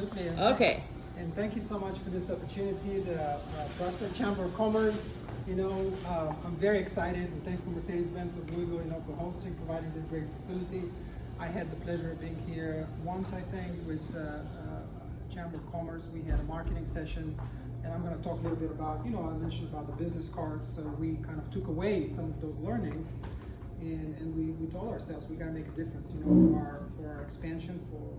absolutely. Okay. And thank you so much for this opportunity, the Prospect Chamber of Commerce. I'm very excited, and thanks to Mercedes-Benz of Louisville, for hosting, providing this great facility. I had the pleasure of being here once, I think, with Chamber of Commerce. We had a marketing session, and I'm going to talk a little bit about, I mentioned about the business cards, so we kind of took away some of those learnings, and we told ourselves we got to make a difference, for our expansion, for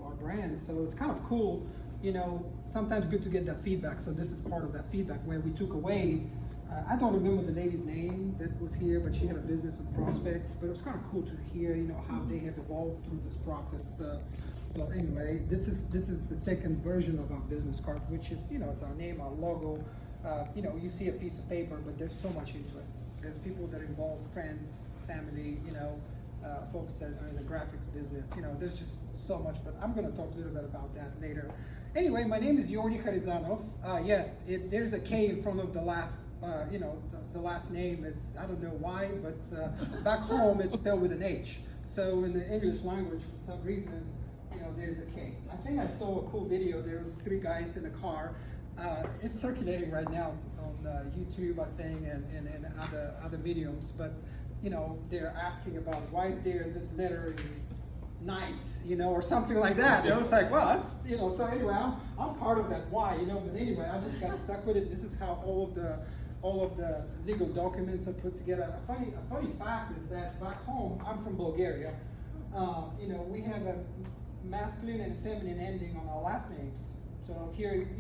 our brand. So it's kind of cool, sometimes good to get that feedback. So this is part of that feedback where we took away. I don't remember the lady's name that was here, but she had a business of prospects. But it was kind of cool to hear, how they have evolved through this process. So anyway, this is the second version of our business card, which is, it's our name, our logo. You see a piece of paper, but there's so much into it. There's people that involve friends, family, folks that are in the graphics business. There's just so much. But I'm going to talk a little bit about that later. Anyway, my name is Yordy Kharizanova. Yes, there's a K in front of the last, the last name is, I don't know why, but back home it's spelled with an H. So in the English language, for some reason, there's a K. I think I saw a cool video. There was 3 guys in a car. It's circulating right now on YouTube, I think, and other mediums. But, they're asking about why is there this letter in night, or something like that. I was like, well, that's, so anyway, I'm part of that why, but anyway, I just got stuck with it. This is how all of the legal documents are put together. A funny fact is that back home, I'm from Bulgaria. We have a masculine and feminine ending on our last names. So here, it's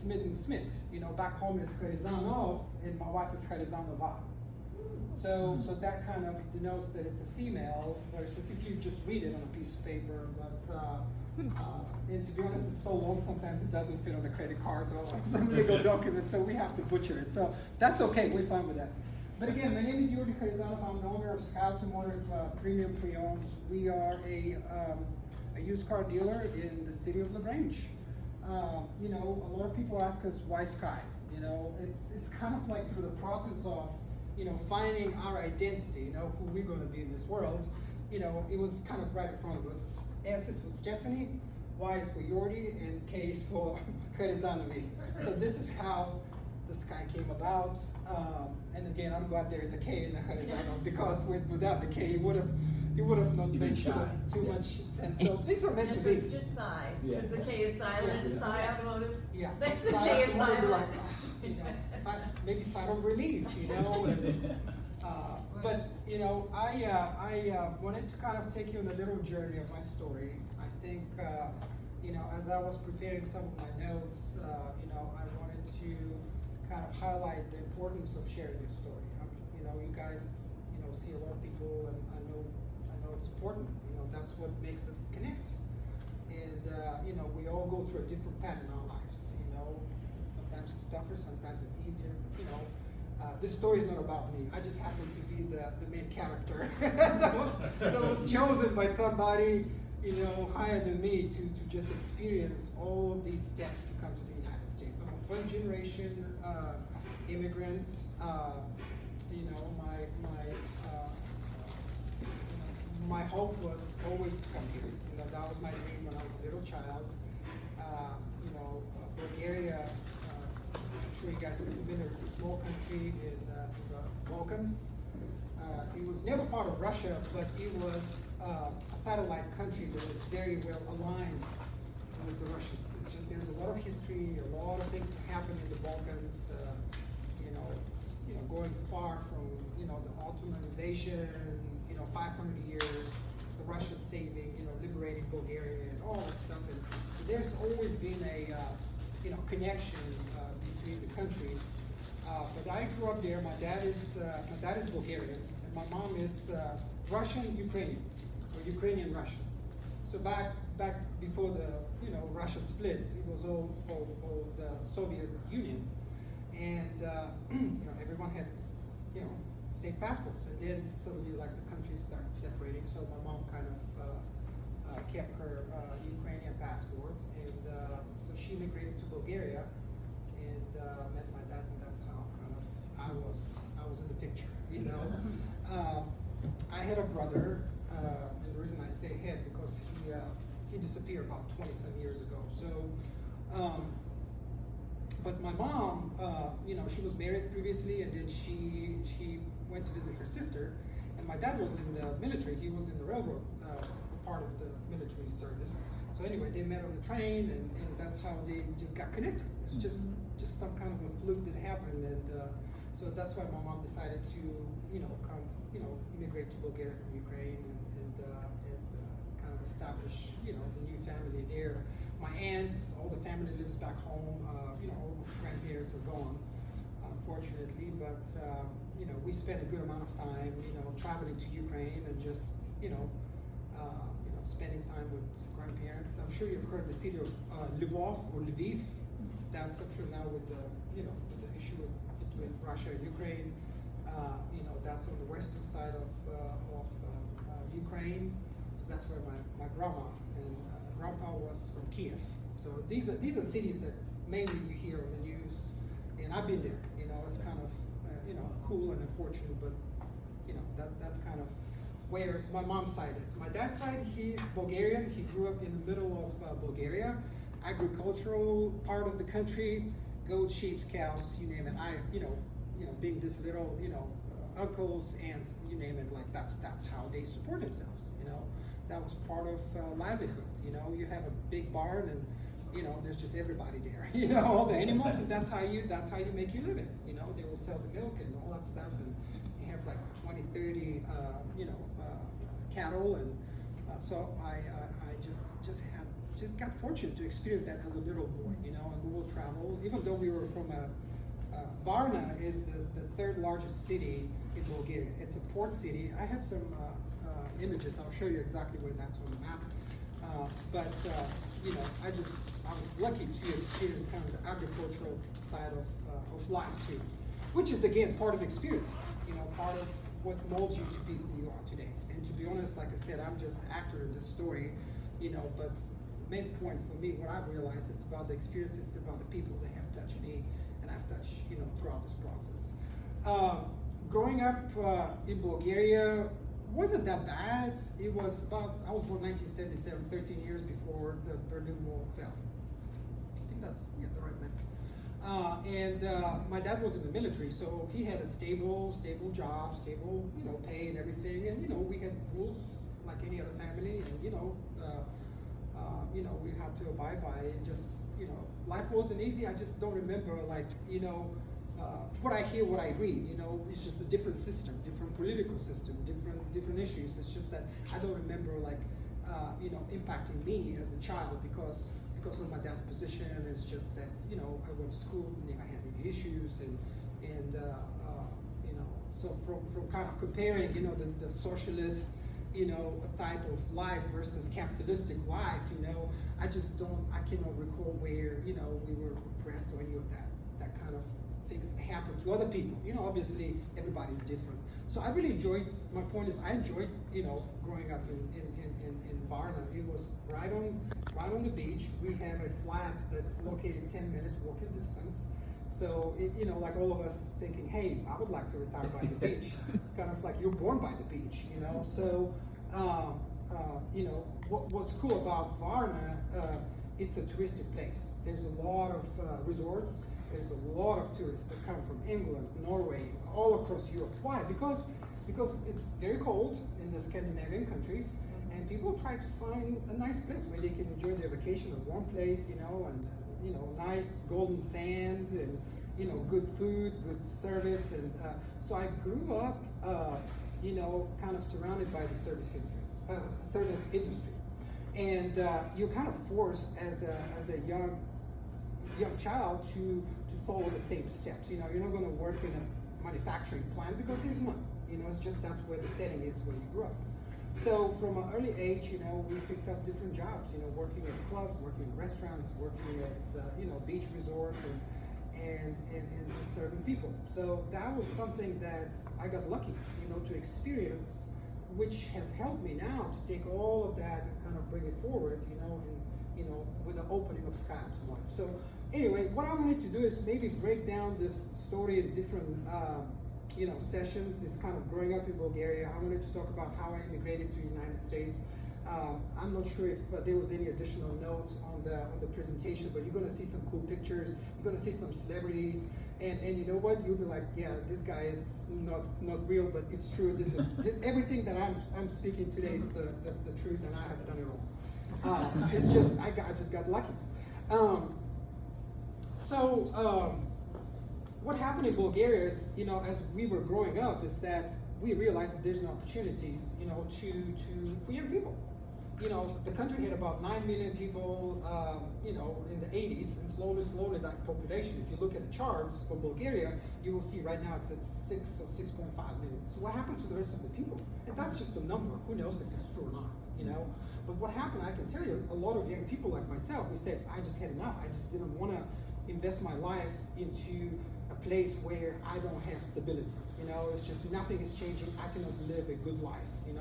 Smith and Smith. Back home is Kharizanov, and my wife is Kharizanova. So that kind of denotes that it's a female, versus if you just read it on a piece of paper. But and to be honest, it's so long sometimes it doesn't fit on the credit card or some legal document, so we have to butcher it. So that's okay, we're fine with that. But again, my name is Yordy Kharizanova. I'm the owner of Automotive Premium Pre-Owned. We are a used car dealer in the city of LaGrange. A lot of people ask us why Sky. It's kind of like through the process of finding our identity, who we're going to be in this world, it was kind of right in front of us. S is for Stephanie, Y is for Yordy, and K is for Kharizanova. So this is how the Sky came about. And again, I'm glad there is a K in the Kharizanova, because without the K, it would have not made too much sense. So things are meant to be. It's just Psy, because the K is silent, Psy Automotive. Yeah. The K is silent. Maybe sign of relief, but I wanted to kind of take you on a little journey of my story. I think, as I was preparing some of my notes, I wanted to kind of highlight the importance of sharing your story. You guys, see a lot of people, and I know it's important. That's what makes us connect. And we all go through a different path in our lives. Sometimes it's tougher, sometimes it's easier. This story is not about me. I just happen to be the main character that was chosen by somebody, higher than me to just experience all of these steps to come to the United States. I'm a first generation immigrant. My hope was always to come here. That was my dream when I was a little child. Bulgaria, I'm sure you guys are familiar, it's a small country in the Balkans. It was never part of Russia, but it was a satellite country that was very well aligned with the Russians. It's just there's a lot of history, a lot of things that happened in the Balkans, going far from, the Ottoman invasion, 500 years, the Russians saving, liberating Bulgaria and all that stuff. And so there's always been a, connection between the countries. But I grew up there. My dad is Bulgarian, and my mom is Russian Ukrainian, or Ukrainian Russian. So back before the Russia split, it was all the Soviet Union, and everyone had same passports. And then suddenly, like, the countries started separating. So my mom kind of kept her Ukrainian passport, and so she immigrated to Bulgaria and met my dad, and that's how kind of I was in the picture. I had a brother, and the reason I say had, because he disappeared about 20-some years ago. So, but my mom, you know, she was married previously, and then she went to visit her sister. And my dad was in the military. He was in the railroad, part of the military service. So anyway, they met on the train, and that's how they just got connected. It's just some kind of a fluke that happened, and so that's why my mom decided to, you know, come, you know, immigrate to Bulgaria from Ukraine, and kind of establish, you know, the new family there. My aunts, all the family lives back home. You know, all the grandparents are gone, unfortunately, but you know, we spent a good amount of time, you know, traveling to Ukraine and just, you know, spending time with grandparents. I'm sure you've heard the city of Lvov or Lviv. That's I'm sure now with the, you know, with the issue between Russia and Ukraine. You know, that's on the western side of Ukraine. So that's where my grandma and grandpa was from Kiev. So these are cities that mainly you hear on the news, and I've been there. You know, it's kind of you know, cool and unfortunate, but you know, that's kind of where my mom's side is. My dad's side, he's Bulgarian. He grew up in the middle of Bulgaria, agricultural part of the country, goats, sheep, cows, you name it. You know, being this little, you know, uncles, aunts, you name it, like that's how they support themselves. You know, that was part of livelihood. You know, you have a big barn, and you know, there's just everybody there. You know, all the animals, and that's how you make your living. You know, they will sell the milk and all that stuff, and you have like 20, 30, you know, cattle, and so I just got fortunate to experience that as a little boy. You know, and we will travel, even though we were from Varna is the third largest city in Bulgaria. It's a port city. I have some images. I'll show you exactly where that's on the map. But you know, I was lucky to experience kind of the agricultural side of life too, which is again part of experience. You know, part of what molds you to be who you are today. And to be honest, like I said, I'm just an actor in this story. You know, but the main point for me, what I've realized, it's about the experience. It's about the people that have touched me, and I've touched, you know, throughout this process. Growing up in Bulgaria wasn't that bad. It was I was born 1977, 13 years before the Berlin Wall fell. I think that's the right math. And my dad was in the military, so he had a stable job, stable, you know, pay and everything. And you know, we had rules like any other family, and you know, we had to abide by. And just, you know, life wasn't easy. I just don't remember, like, you know, what I hear, what I read. You know, it's just a different system, different political system, different issues. It's just that I don't remember, like, you know, impacting me as a child because of my dad's position. It's just that, you know, I went to school, never had any issues, and you know, so from kind of comparing, you know, the socialist, you know, type of life versus capitalistic life, you know, I cannot recall where, you know, we were oppressed or any of that kind of things happen to other people. You know, obviously everybody's different. So I really enjoyed, my point is I enjoyed, you know, growing up in Varna. It was right on the beach. We have a flat that's located 10 minutes walking distance. So, you know, like all of us thinking, hey, I would like to retire by the beach. It's kind of like you're born by the beach, you know. So, you know, what's cool about Varna, it's a touristic place. There's a lot of resorts. There's a lot of tourists that come from England, Norway, all across Europe. Why? Because it's very cold in the Scandinavian countries, and people try to find a nice place where they can enjoy their vacation, a warm place, you know, and you know, nice golden sand, and you know, good food, good service, and so I grew up, you know, kind of surrounded by the service industry, and you're kind of forced as a young child to follow the same steps. You know, you're not going to work in a manufacturing plant because there's none. You know, it's just that's where the setting is where you grew up. So from an early age, you know, we picked up different jobs. You know, working at clubs, working in restaurants, working at you know, beach resorts, and just serving people. So that was something that I got lucky, you know, to experience, which has helped me now to take all of that and kind of bring it forward, you know, and you know, with the opening of Sky to Life. So anyway, what I wanted to do is maybe break down this story in different you know, sessions. It's kind of growing up in Bulgaria. I wanted to talk about how I immigrated to the United States. I'm not sure if there was any additional notes on the presentation, but you're going to see some cool pictures. You're going to see some celebrities, and you know what? You'll be like, yeah, this guy is not real, but it's true. This is everything that I'm speaking today is the truth, and I haven't done it wrong. It's just I just got lucky. What happened in Bulgaria is, as we were growing up, is that we realized that there's no opportunities, for young people. The country had about 9 million people, in the 80s, and slowly that population, if you look at the charts for Bulgaria, you will see right now it's at 6 or 6.5 million. So what happened to the rest of the people? And that's just a number. Who knows if it's true or not, But what happened, I can tell you, a lot of young people like myself, we said, I just had enough. I just didn't want to invest my life into a place where I don't have stability. It's just nothing is changing. I cannot live a good life, and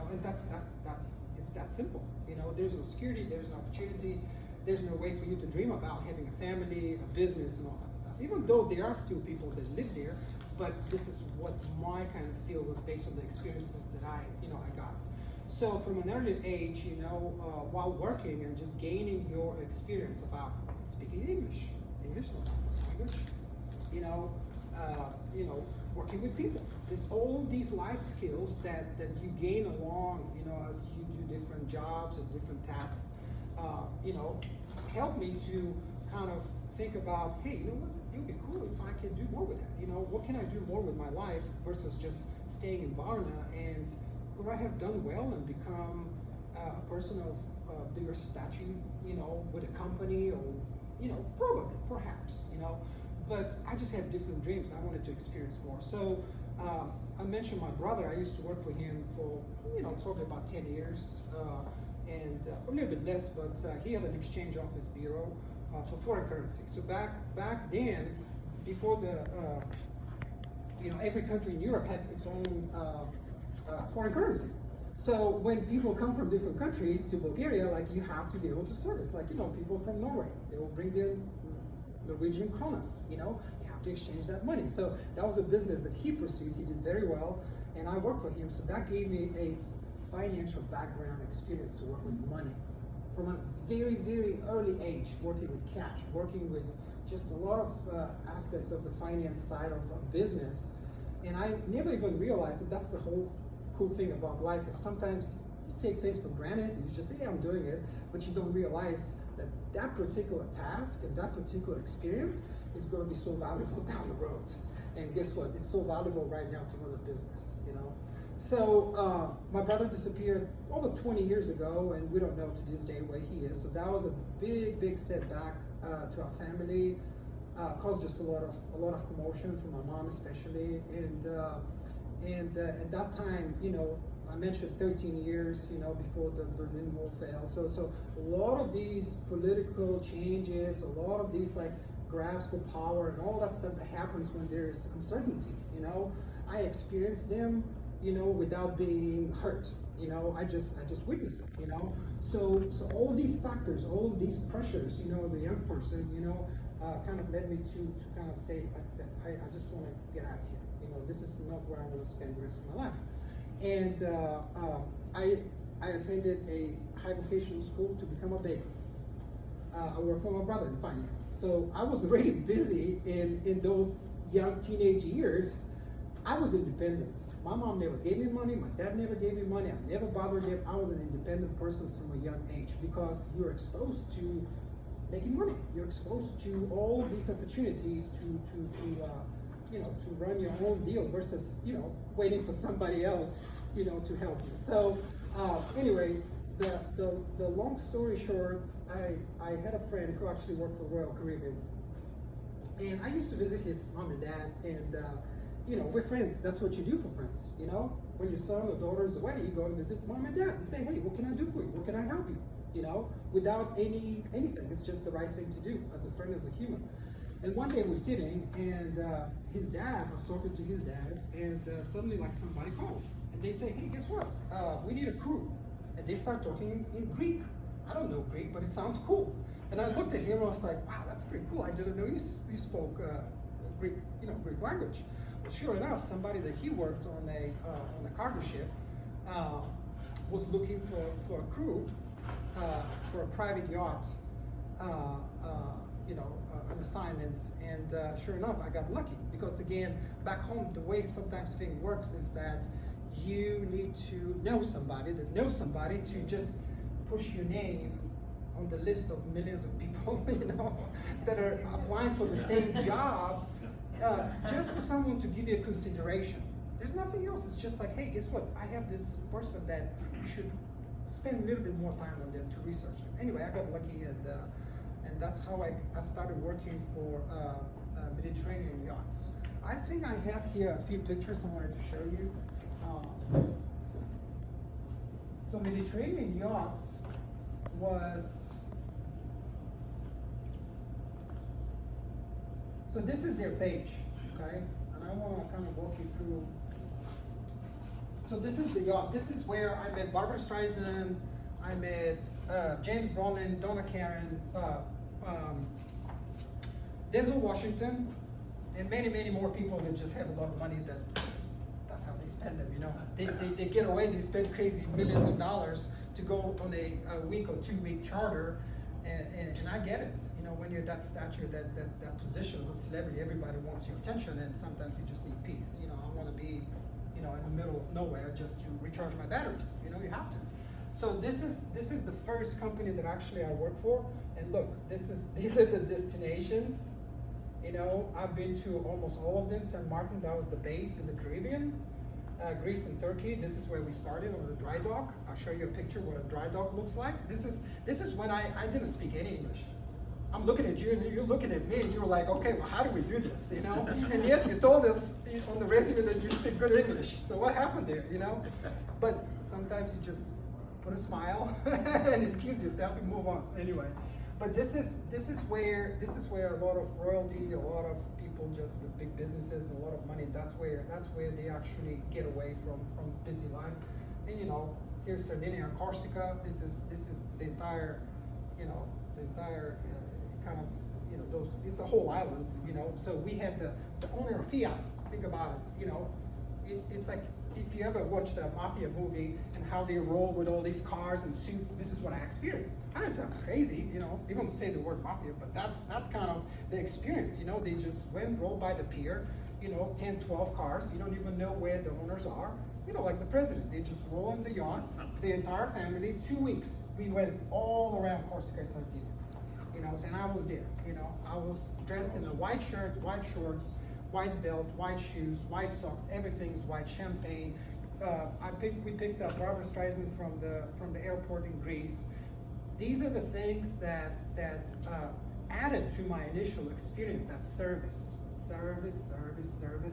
it's that simple. There's no security, there's no opportunity, there's no way for you to dream about having a family, a business, and all that stuff. Even though there are still people that live there, but this is what my kind of feel was based on the experiences that I got. So from an early age, while working and just gaining your experience about speaking English is not my first language, working with people. There's all these life skills that you gain along, as you do different jobs and different tasks, help me to kind of think about, hey, you know what, it would be cool if I can do more with that. What can I do more with my life versus just staying in Varna, and could I have done well and become a person of bigger stature, with a company, or, probably, perhaps, but I just had different dreams. I wanted to experience more. So I mentioned my brother. I used to work for him for, probably about 10 years, and a little bit less, but he had an exchange office bureau for foreign currency. So back then, before every country in Europe had its own foreign currency. So when people come from different countries to Bulgaria, you have to be able to service, people from Norway, they will bring their Norwegian kronas, you have to exchange that money. So that was a business that he pursued. He did very well, and I worked for him. So that gave me a financial background experience to work with money from a very, very early age, working with cash, working with just a lot of aspects of the finance side of business. And I never even realized that that's the whole cool thing about life, is sometimes you take things for granted and you just say, hey, I'm doing it, but you don't realize that particular task and that particular experience is going to be so valuable down the road. And guess what? It's so valuable right now to run a business, So my brother disappeared over 20 years ago, and we don't know to this day where he is. So that was a big, big setback to our family. Caused just a lot of commotion for my mom especially, and at that time, I mentioned 13 years, before the Berlin Wall fell. So a lot of these political changes, a lot of these grabs for power and all that stuff that happens when there's uncertainty, I experienced them, without being hurt. I just witnessed it, So all of these factors, all of these pressures, as a young person, kind of led me to kind of say, like I said, I just want to get out of here. This is not where I want to spend the rest of my life. And I attended a high vocational school to become a baker. I worked for my brother in finance. So I was already busy in those young teenage years. I was independent. My mom never gave me money. My dad never gave me money. I never bothered them. I was an independent person from a young age, because you're exposed to making money. You're exposed to all these opportunities to run your own deal versus, waiting for somebody else, to help you. So anyway, the long story short, I had a friend who actually worked for Royal Caribbean, and I used to visit his mom and dad, and we're friends. That's what you do for friends, when your son or daughter is away, you go and visit mom and dad and say, hey, what can I do for you? What can I help you? Without anything. It's just the right thing to do as a friend, as a human. And one day we're sitting, and his dad, I was talking to his dad, and suddenly somebody called, and they say, hey, guess what? We need a crew. And they start talking in Greek. I don't know Greek, but it sounds cool. And I looked at him, and I was like, wow, that's pretty cool. I didn't know you spoke Greek, Greek language. Well, sure enough, somebody that he worked on a cargo ship was looking for a crew for a private yacht, an assignment, and sure enough, I got lucky because again, back home, the way sometimes thing works is that you need to know somebody that knows somebody to just push your name on the list of millions of people, that are applying for the same job, just for someone to give you a consideration. There's nothing else. It's just like, hey, guess what? I have this person that you should spend a little bit more time on them to research them. Anyway, I got lucky, and that's how I started working for Mediterranean yachts. I think I have here a few pictures I wanted to show you. So Mediterranean yachts was, so this is their page, okay? And I want to kind of walk you through. So this is the yacht. This is where I met Barbara Streisand, I met James Brolin, Donna Karen, Denzel Washington, and many, many more people that just have a lot of money that's how they spend them, They get away, they spend crazy millions of dollars to go on a week or 2 week charter, and I get it. When you're that stature, that position of a celebrity, everybody wants your attention, and sometimes you just need peace. I want to be, in the middle of nowhere just to recharge my batteries. You have to. So this is the first company that actually I work for, and look, these are the destinations. I've been to almost all of them. St. Martin, that was the base in the Caribbean. Greece and Turkey, this is where we started on the dry dock. I'll show you a picture what a dry dock looks like. This is when I didn't speak any English. I'm looking at you and you're looking at me and you're like, okay, well, how do we do this, And yet you told us on the resume that you speak good English. So what happened there, But sometimes you just put a smile and excuse yourself and move on. Anyway, but this is where a lot of royalty, a lot of people just with big businesses, a lot of money. That's where they actually get away from busy life. And here's Sardinia and Corsica. This is the entire kind of those. It's a whole island. So we had the owner of Fiat. Think about it. It's like, if you ever watched a mafia movie and how they roll with all these cars and suits, this is what I experienced. I know it sounds crazy, you don't say the word mafia, but that's kind of the experience. They just roll by the pier, 10, 12 cars. You don't even know where the owners are. Like the president, they just roll in the yachts, the entire family, 2 weeks. We went all around Corsica and Sardinia, and I was there, I was dressed in a white shirt, white shorts, white belt, white shoes, white socks, everything's white, champagne. We picked up Barbara Streisand from the airport in Greece. These are the things that added to my initial experience, that service,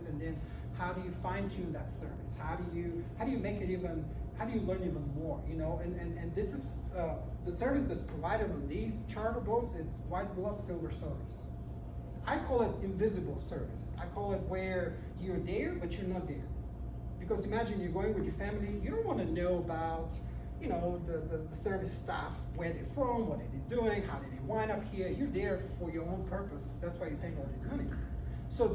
and then how do you fine tune that service? How do you make it even? How do you learn even more? And this is the service that's provided on these charter boats. It's white glove silver service. I call it invisible service. I call it where you're there, but you're not there. Because imagine you're going with your family, you don't want to know about, the service staff, where they're from, what are they doing, how did they wind up here. You're there for your own purpose. That's why you're paying all this money. So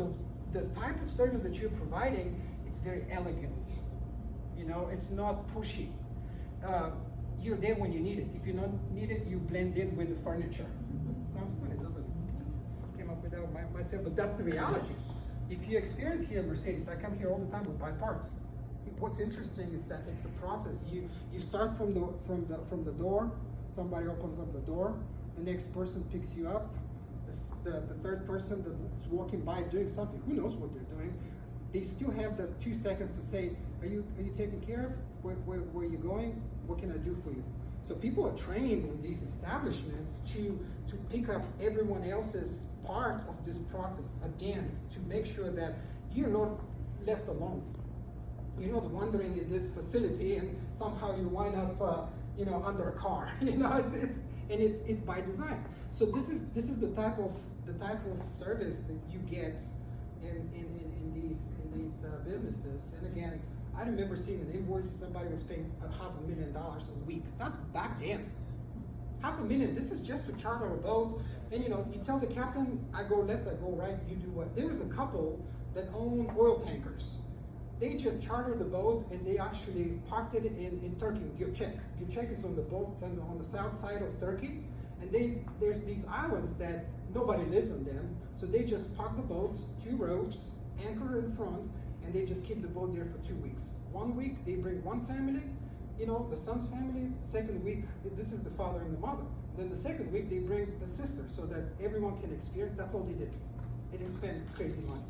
the type of service that you're providing, it's very elegant. It's not pushy. You're there when you need it. If you don't need it, you blend in with the furniture. Sounds funny, doesn't it? With that myself, but that's the reality. If you experience here at Mercedes, I come here all the time to buy parts. What's interesting is that it's the process. You start from the door. Somebody opens up the door. The next person picks you up. The third person that's walking by doing something. Who knows what they're doing? They still have the 2 seconds to say, "Are you taken care of? Where are you going? What can I do for you?" So people are trained in these establishments to pick up everyone else's part of this process, a dance, to make sure that you're not left alone. You're not wandering in this facility and somehow you wind up, under a car. It's by design. So this is the type of service that you get in these businesses. And again, I remember seeing an invoice. Somebody was paying $500,000 a week. That's back then. $500,000. This is just to charter a boat. And you tell the captain, I go left, I go right, you do what. There was a couple that own oil tankers. they just chartered the boat and they actually parked it in Turkey, Göcek. Göcek is on the boat on the south side of Turkey, and there's these islands that nobody lives on them, so they just park the boat, 2 ropes, anchor in front, and they just keep the boat there for 2 weeks. 1 week they bring one family, the son's family. Second week, this is the father and the mother. Then the second week they bring the sister, so that everyone can experience. That's all they did. They didn't spend crazy money.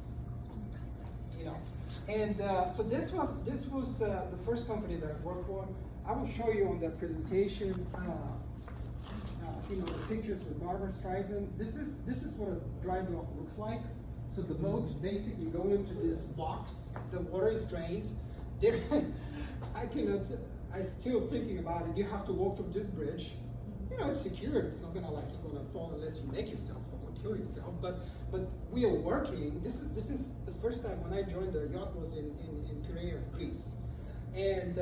And so this was the first company that I worked for. I will show you on that presentation, the pictures with Barbara Streisand. This is what a dry dock looks like. So the boats basically go into this box. The water is drained. There, I still thinking about it. You have to walk through this bridge. It's secure. It's not gonna you're gonna fall unless you make yourself fall and kill yourself. But we are working. This is the first time when I joined. The yacht was in Piraeus, Greece, and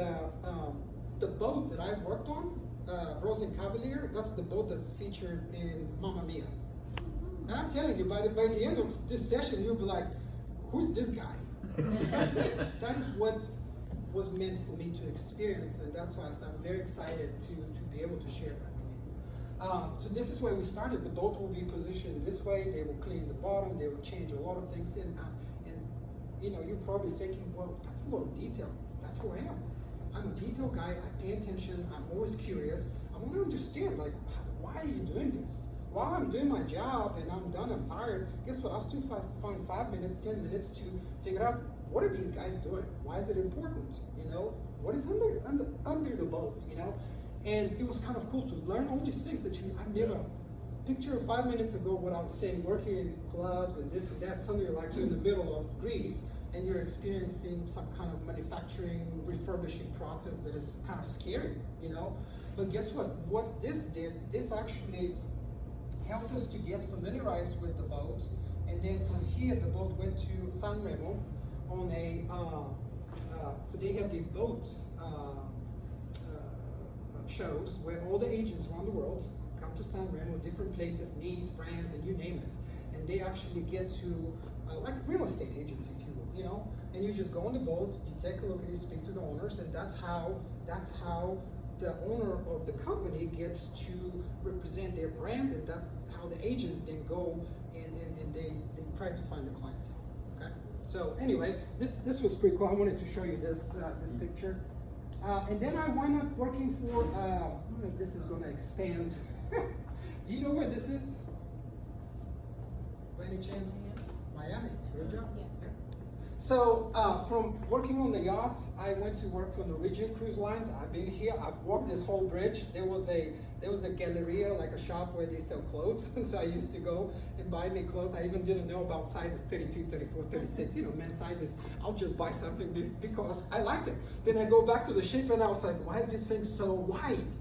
the boat that I worked on, Rose and Cavalier, that's the boat that's featured in Mamma Mia. And I'm telling you, by the end of this session, you'll be like, "Who's this guy?" That is what was meant for me to experience, and that's why I'm very excited to be able to share that. So this is where we started. The boat will be positioned this way. They will clean the bottom. They will change a lot of things. And you're probably thinking, well, that's a lot of detail. That's who I am. I'm a detail guy. I pay attention. I'm always curious. I want to understand, why are you doing this? While I'm doing my job and I'm done, I'm tired, guess what? I'll still find 5 minutes, 10 minutes to figure out, what are these guys doing? Why is it important? What is under the boat? And it was kind of cool to learn all these things that I never picture 5 minutes ago what I was saying, working in clubs and this and that. Suddenly you're in the middle of Greece and you're experiencing some kind of manufacturing, refurbishing process that is kind of scary, But guess what? What this did, this actually helped us to get familiarized with the boat. And then from here, the boat went to San Remo on a, so they have these boats, shows where all the agents around the world come to San Remo, different places, Nice, France, and you name it. And they actually get to, like real estate agents, if you will, and you just go on the boat, you take a look at it, speak to the owners, and that's how the owner of the company gets to represent their brand, and that's how the agents then go and they try to find the client. Okay. So anyway, this was pretty cool. I wanted to show you this picture. And then I wound up working for, I don't know if this is going to expand. Do you know where this is? By any chance? Miami. Good job. Yeah. So from working on the yacht, I went to work for Norwegian Cruise Lines. I've been here. I've walked this whole bridge. There was a galleria, like a shop where they sell clothes. So I used to go and buy me clothes. I even didn't know about sizes 32, 34, 36, men's sizes. I'll just buy something because I liked it. Then I go back to the ship and I was like, why is this thing so wide?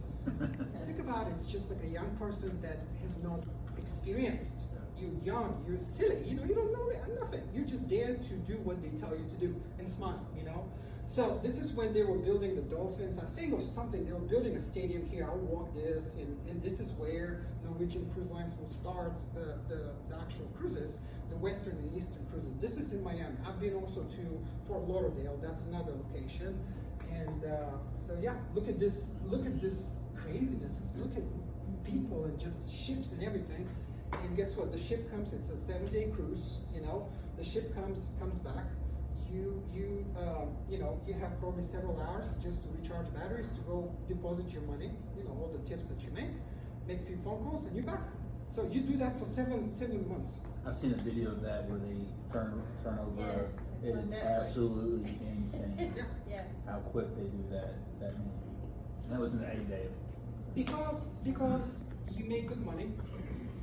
Think about it. It's just like a young person that has not experienced. You're young, you're silly, you don't know nothing. You're just there to do what they tell you to do and smile, So this is when they were building the Dolphins. I think it was something, they were building a stadium here. I'll walk this, and this is where Norwegian Cruise Lines will start the actual cruises, the Western and Eastern cruises. This is in Miami. I've been also to Fort Lauderdale, that's another location. And so yeah, look at this craziness. Look at people and just ships and everything. And guess what? The ship comes. It's a 7-day cruise. The ship comes back. You have probably several hours just to recharge batteries, to go deposit your money. All the tips that you make a few phone calls, and you're back. So you do that for seven months. I've seen a video of that where they turn over. Yes, it is absolutely insane. Yeah. How quick they do that. That many people. And that was in 8 days. Because you make good money.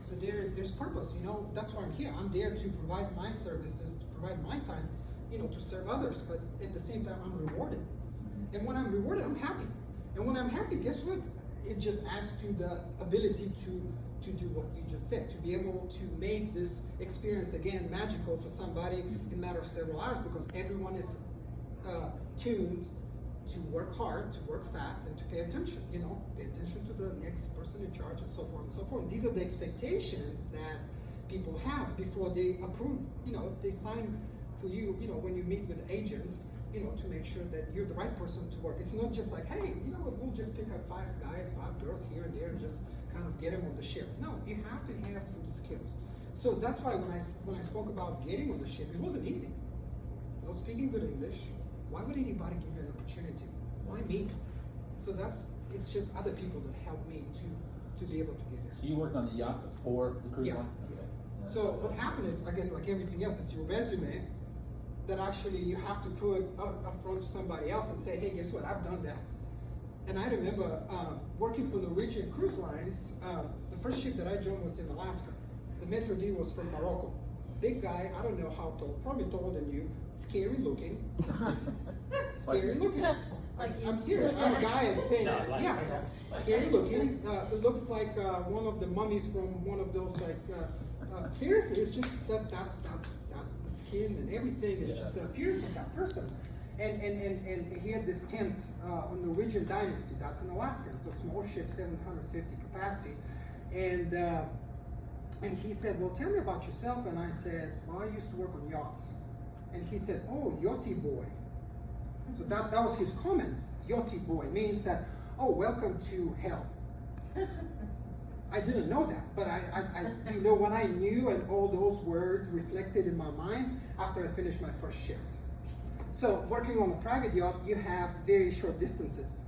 So there's purpose, that's why I'm here. I'm there to provide my services, to provide my time, to serve others, but at the same time, I'm rewarded. And when I'm rewarded, I'm happy. And when I'm happy, guess what? It just adds to the ability to do what you just said, to be able to make this experience again magical for somebody in a matter of several hours, because everyone is tuned to work hard, to work fast, and to pay attention, pay attention to the next person in charge, and so forth and so forth. These are the expectations that people have before they approve, they sign for you, when you meet with agents, you know, to make sure that you're the right person to work. It's not just like, hey, you know, we'll just pick up 5 guys, 5 girls here and there and just kind of get them on the ship. No, you have to have some skills. So that's why when I spoke about getting on the ship, it wasn't easy. I was speaking good English. Why would anybody give you an opportunity? Why me? So it's just other people that helped me to be able to get there. So you worked on the yacht before the cruise line? Okay. Yeah. So what happened is, again, like everything else, it's your resume that actually you have to put up front to somebody else and say, hey, guess what? I've done that. And I remember working for Norwegian Cruise Lines. The first ship that I joined was in Alaska. The Metro D was from Morocco. Big guy, I don't know how tall, probably taller than you, scary looking. Scary looking. I'm serious. I'm a guy and saying that. Yeah, scary looking. It looks like one of the mummies from one of those seriously, it's just that's the skin and everything. It's just the appearance of that person. And he had this tent on Norwegian Dynasty. That's in Alaska. It's a small ship, 750 capacity, and he said, well, tell me about yourself. And I said, well, I used to work on yachts. And he said, oh, yachty boy. So that was his comment. Yachty boy means that, oh, welcome to hell. I didn't know that, but I do know what I knew, and all those words reflected in my mind after I finished my first shift. So working on a private yacht, you have very short distances.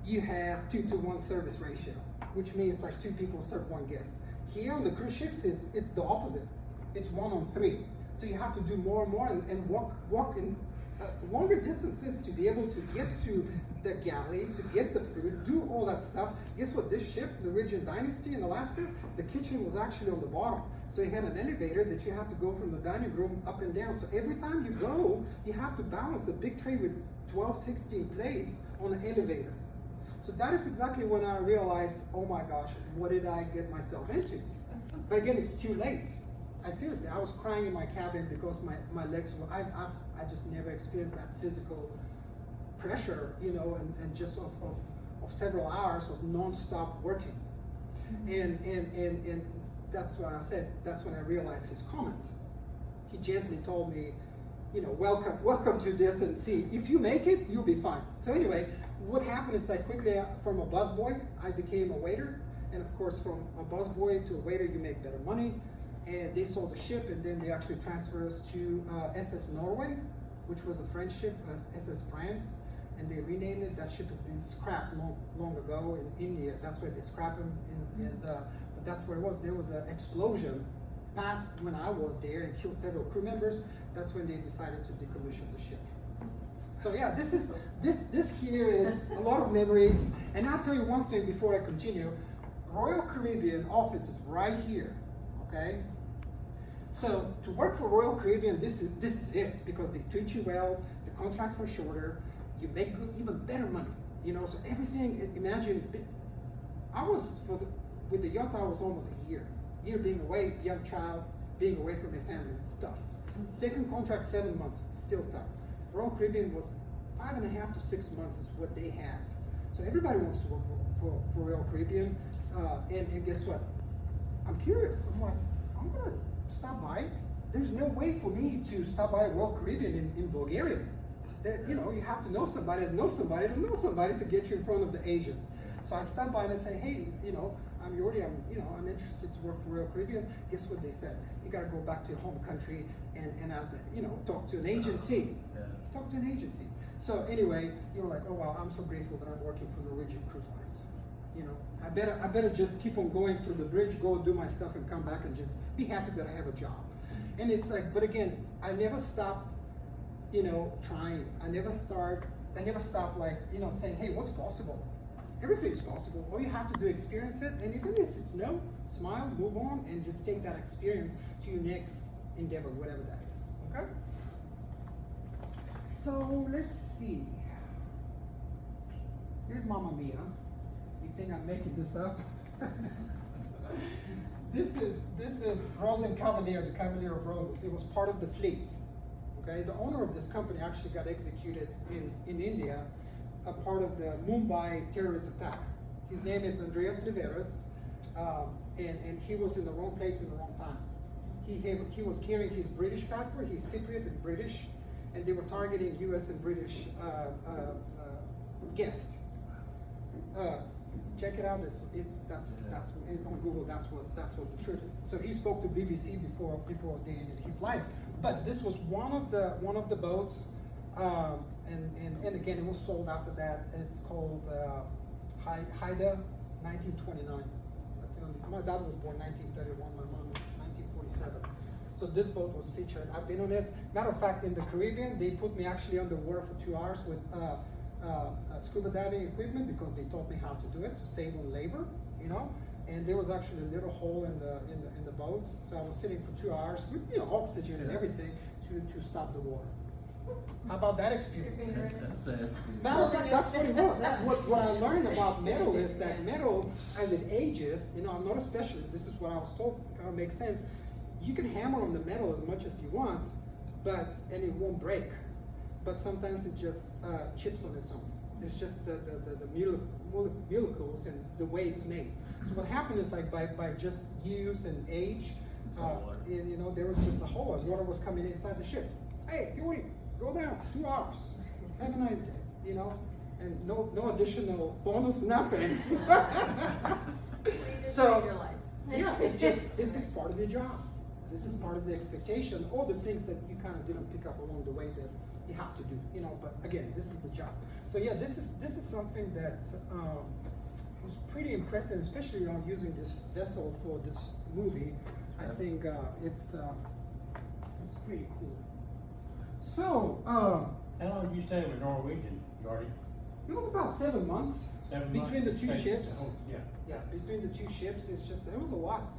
You have 2-to-1 service ratio, which means like 2 people serve 1 guest. Here on the cruise ships, it's the opposite. It's 1 on 3. So you have to do more and more and walk in longer distances to be able to get to the galley, to get the food, do all that stuff. Guess what? This ship, the Norwegian Dynasty in Alaska, the kitchen was actually on the bottom. So you had an elevator that you had to go from the dining room up and down. So every time you go, you have to balance a big tray with 12, 16 plates on an elevator. So that is exactly when I realized, oh my gosh, what did I get myself into? But again, it's too late. I was crying in my cabin because my legs were, I just never experienced that physical pressure, you know, and just of several hours of non-stop working. And that's what I said, that's when I realized his comment. He gently told me, you know, welcome to this, and see, if you make it, you'll be fine. So anyway, what happened is that quickly from a busboy, I became a waiter. And of course, from a busboy to a waiter, you make better money. And they sold the ship, and then they actually transferred us to SS Norway, which was a French ship, SS France, and they renamed it. That ship has been scrapped long ago in India. That's where they scrapped them, but that's where it was. There was an explosion past when I was there and killed several crew members. That's when they decided to decommission the ship. So yeah, this here is a lot of memories. And I'll tell you one thing before I continue. Royal Caribbean office is right here, okay? So to work for Royal Caribbean, this is it, because they treat you well, the contracts are shorter, you make even better money, you know. So everything, imagine, with the yachts, I was almost a year being away, young child, being away from your family, it's tough. Second contract, 7 months, still tough. Royal Caribbean was 5.5 to 6 months is what they had. So everybody wants to work for Royal Caribbean, and guess what? I'm curious. I'm like, I'm gonna stop by. There's no way for me to stop by Royal Caribbean in Bulgaria. You know, you have to know somebody to know somebody to know somebody to get you in front of the agent. So I stopped by and I say, hey, you know, I'm Yordy, I'm interested to work for Royal Caribbean. Guess what they said? You gotta go back to your home country and ask talk to an agency. Talk to an agency. So anyway, you're like, oh wow, I'm so grateful that I'm working for Norwegian Cruise Lines. You know, I better just keep on going through the bridge, go do my stuff and come back and just be happy that I have a job. And it's like, but again, I never stop, trying. I never stop like, saying, hey, what's possible? Everything's possible. All you have to do is experience it, and even if it's no, smile, move on, and just take that experience to your next endeavor, whatever that is, okay? So, let's see. Here's Mamma Mia. You think I'm making this up? This is Rosen Cavalier, the Cavalier of Roses. It was part of the fleet. Okay, the owner of this company actually got executed in India, a part of the Mumbai terrorist attack. His name is Andreas Liveras, and he was in the wrong place in the wrong time. He was carrying his British passport. He's Cypriot and British, and they were targeting U.S. and British guests. Check it out. That's on Google. That's what the truth is. So he spoke to BBC before they ended his life. But this was one of the boats, and again it was sold after that. It's called Haida 1929. That's the only. My dad was born 1931. My mom was 1947. So this boat was featured. I've been on it. Matter of fact, in the Caribbean, they put me actually underwater for 2 hours with scuba diving equipment because they taught me how to do it to save on labor, you know. And there was actually a little hole in the boat, so I was sitting for 2 hours with oxygen and everything to stop the water. How about that experience? Matter of fact, that's what it was. What I learned about metal is that metal, as it ages, I'm not a specialist. This is what I was told. Kind of makes sense. You can hammer on the metal as much as you want, and it won't break. But sometimes it just chips on its own. It's just the molecules and the way it's made. So what happened is like by just use and age, there was just a hole and water was coming inside the ship. Hey, Yordy, go down 2 hours. Have a nice day, and no additional bonus, nothing. So your life. Yeah, it's just this is part of your job. This is part of the expectation, all the things that you kind of didn't pick up along the way that you have to do, but again, this is the job. So yeah, this is something that was pretty impressive, especially using this vessel for this movie. I think it's pretty cool. So, how long did you stay with Norwegian, Yordy? it was about 7 months. 7 between months? the two ships. Oh, yeah. Yeah, between the two ships, it was a lot.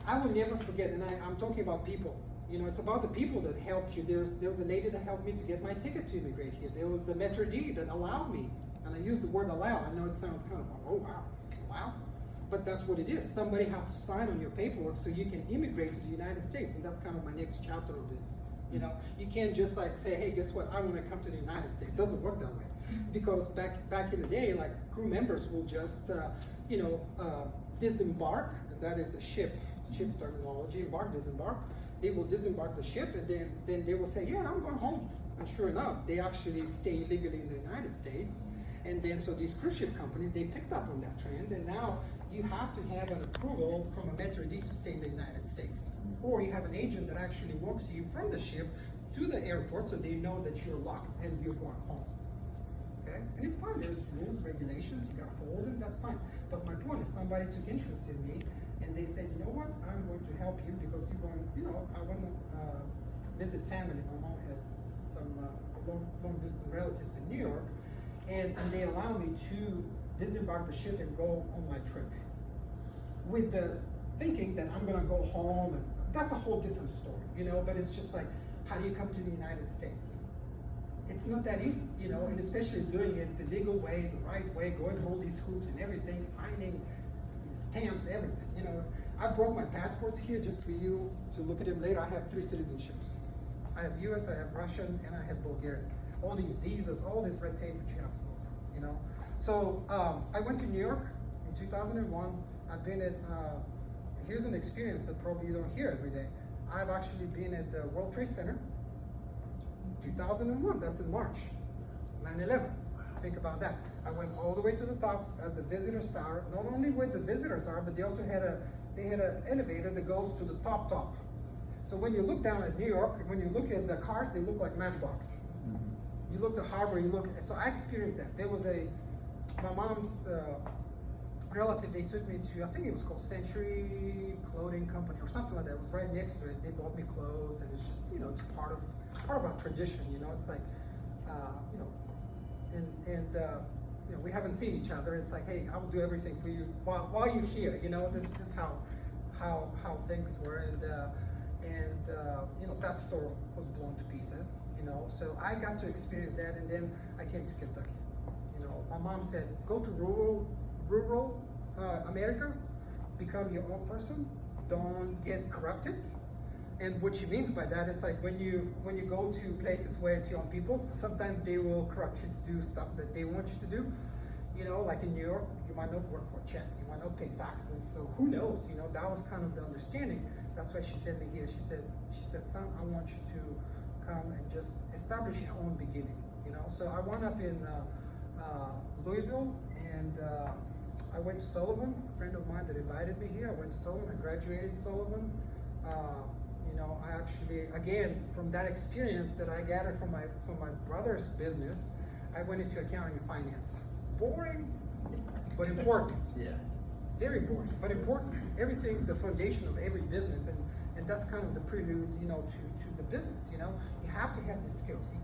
I will never forget, and I'm talking about people. It's about the people that helped you. There was a lady that helped me to get my ticket to immigrate here. There was the Metro D that allowed me, and I use the word allow. I know it sounds kind of like, oh wow, but that's what it is. Somebody has to sign on your paperwork so you can immigrate to the United States, and that's kind of my next chapter of this. You can't just like say, hey, guess what? I want to come to the United States. It doesn't work that way, because back in the day, like crew members will just disembark, and that is a ship terminology. Embark, disembark. They will disembark the ship, and then they will say, yeah, I'm going home. And sure enough, they actually stay legally in the United States. And then so these cruise ship companies, they picked up on that trend, and now you have to have an approval from a Metro D to stay in the United States. Or you have an agent that actually walks you from the ship to the airport so they know that you're locked and you're going home. Okay? And it's fine, there's rules, regulations, you gotta follow them, that's fine. But my point is somebody took interest in me, and they said, you know what, I'm going to help you because you're going, I want to visit family. My mom has some long distance relatives in New York, and they allow me to disembark the ship and go on my trip with the thinking that I'm going to go home, and that's a whole different story, but it's just like, how do you come to the United States? It's not that easy, and especially doing it the legal way, the right way, going through all these hoops and everything, signing stamps, everything. I brought my passports here just for you to look at them later. I have 3 citizenships. I have US, I have Russian, and I have Bulgarian. All these visas, all this red tape that you have to go through, So I went to New York in 2001. I've been at, here's an experience that probably you don't hear every day. I've actually been at the World Trade Center, 2001, that's in March, 9/11. Think about that. I went all the way to the top at the visitors tower. Not only where the visitors are, but they also had an elevator that goes to the top. So when you look down at New York, when you look at the cars, they look like Matchbox. Mm-hmm. You look at the harbor, so I experienced that. There was my mom's relative, they took me to, I think it was called Century Clothing Company or something like that. It was right next to it. They bought me clothes, and it's just, it's part of our tradition, it's like, we haven't seen each other. It's like, hey, I will do everything for you while you're here. This is just how things were, and that store was blown to pieces. So I got to experience that, and then I came to Kentucky. My mom said, go to rural America, become your own person, don't get corrupted. And what she means by that is like when you go to places where it's your own people, sometimes they will corrupt you to do stuff that they want you to do. Like in New York, you might not work for a check, you might not pay taxes. So who knows? That was kind of the understanding. That's why she sent me here. She said, son, I want you to come and just establish your own beginning, you know. So I wound up in Louisville, and I went to Sullivan, a friend of mine that invited me here. I went to Sullivan, I graduated Sullivan. You know, I actually, again, from that experience that I gathered from my brother's business, I went into accounting and finance. Boring, but important. Yeah. Very boring, but important. Everything, the foundation of every business, and that's kind of the prelude, you know, to the business. You know, you have to have these skills. You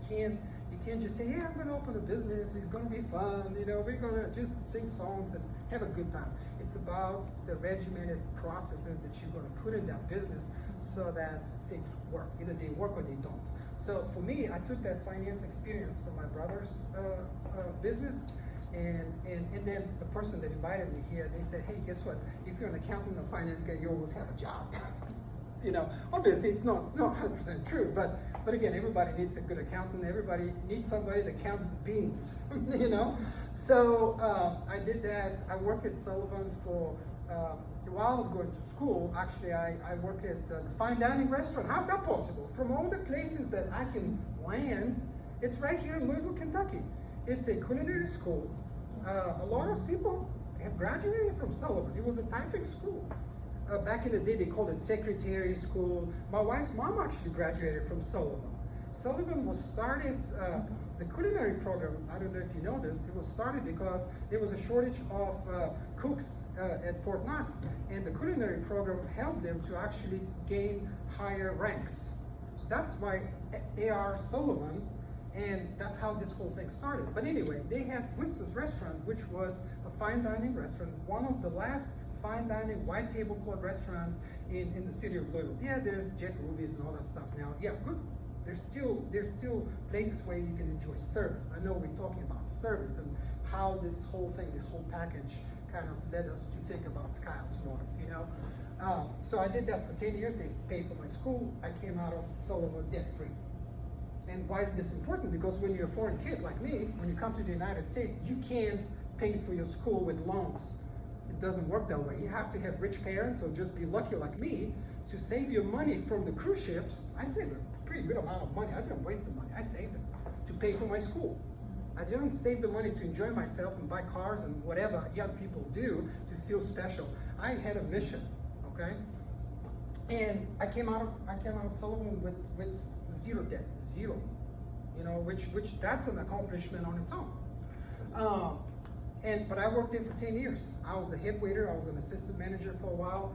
can't just say, yeah, I'm going to open a business. It's going to be fun. You know, we're going to just sing songs and have a good time. It's about the regimented processes that you're going to put in that business so that things work. Either they work or they don't. So for me, I took that finance experience from my brother's business. And then the person that invited me here, they said, hey, guess what? If you're an accountant or finance guy, you always have a job. You know, obviously it's not 100% true, but again, everybody needs a good accountant. Everybody needs somebody that counts the beans, you know? So I did that. I worked at Sullivan for, while I was going to school, actually I worked at the fine dining restaurant. How's that possible? From all the places that I can land, it's right here in Louisville, Kentucky. It's a culinary school. A lot of people have graduated from Sullivan. It was a typing school. Back in the day, they called it secretary school. My wife's mom actually graduated from Sullivan. Sullivan was started, the culinary program, I don't know if you know this, it was started because there was a shortage of cooks at Fort Knox. And the culinary program helped them to actually gain higher ranks. So that's why A.R. Sullivan. And that's how this whole thing started. But anyway, they had Winston's Restaurant, which was a fine dining restaurant, one of the last fine dining white tablecloth restaurants in the city of Louisville. Yeah, there's Jeff Ruby's and all that stuff now. Yeah, good. There's still places where you can enjoy service. I know we're talking about service and how this whole thing, this whole package kind of led us to think about Sky Automotive, you know. So I did that for 10 years. They paid for my school. I came out of Sullivan debt-free. And why is this important? Because when you're a foreign kid like me, when you come to the United States, you can't pay for your school with loans. It doesn't work that way. You have to have rich parents or just be lucky like me to save your money from the cruise ships. I saved a pretty good amount of money. I didn't waste the money. I saved it to pay for my school. I didn't save the money to enjoy myself and buy cars and whatever young people do to feel special. I had a mission, okay? And I came out of Sullivan with zero debt, zero, you know, which that's an accomplishment on its own. But I worked there for 10 years. I was the head waiter. I was an assistant manager for a while.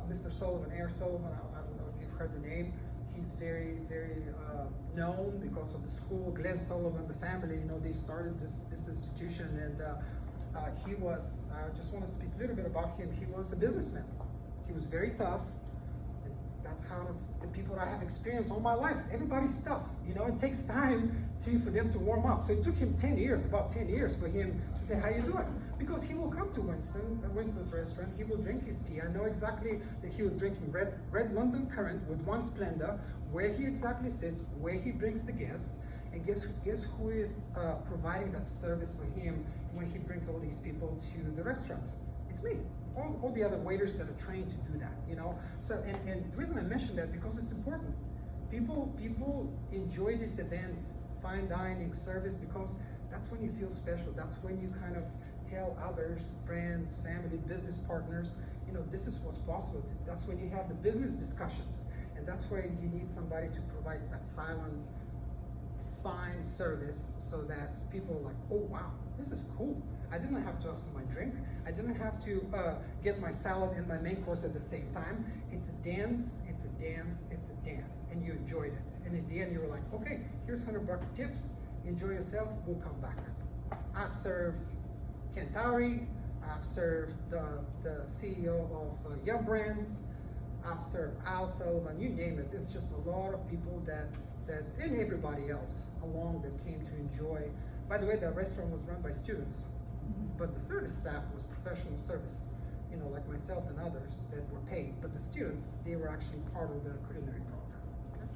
Mr. Sullivan, A.R. Sullivan, I don't know if you've heard the name. He's very, very known because of the school. Glenn Sullivan, the family, you know, they started this institution, and he was. I just want to speak a little bit about him. He was a businessman. He was very tough. That's kind of the people that I have experienced all my life. Everybody's tough, you know. It takes time for them to warm up. So it took him 10 years, about 10 years, for him to say, "How you doing?" Because he will come to Winston's restaurant. He will drink his tea. I know exactly that he was drinking red London Currant with one Splenda, where he exactly sits, where he brings the guests, and guess who is providing that service for him when he brings all these people to the restaurant? It's me. All the other waiters that are trained to do that, you know. So and the reason I mention that because it's important. People enjoy these events, fine dining, service, because that's when you feel special. That's when you kind of tell others, friends, family, business partners, you know, this is what's possible. That's when you have the business discussions, and that's where you need somebody to provide that silent, fine service so that people are like, oh wow, this is cool. I didn't have to ask for my drink. I didn't have to get my salad and my main course at the same time. It's a dance, it's a dance, it's a dance, and you enjoyed it. And at the end, you were like, okay, here's $100 tips. Enjoy yourself. We'll come back. I've served Kentauri. I've served the CEO of Yum Brands. I've served Al Sullivan. You name it. It's just a lot of people that and everybody else along that came to enjoy. By the way, the restaurant was run by students. But the service staff was professional service, you know, like myself and others that were paid. But the students, they were actually part of the culinary program. Okay?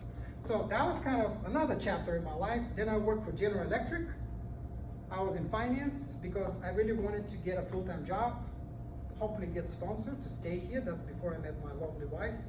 So that was kind of another chapter in my life. Then I worked for General Electric. I was in finance because I really wanted to get a full-time job, hopefully get sponsored to stay here. That's before I met my lovely wife.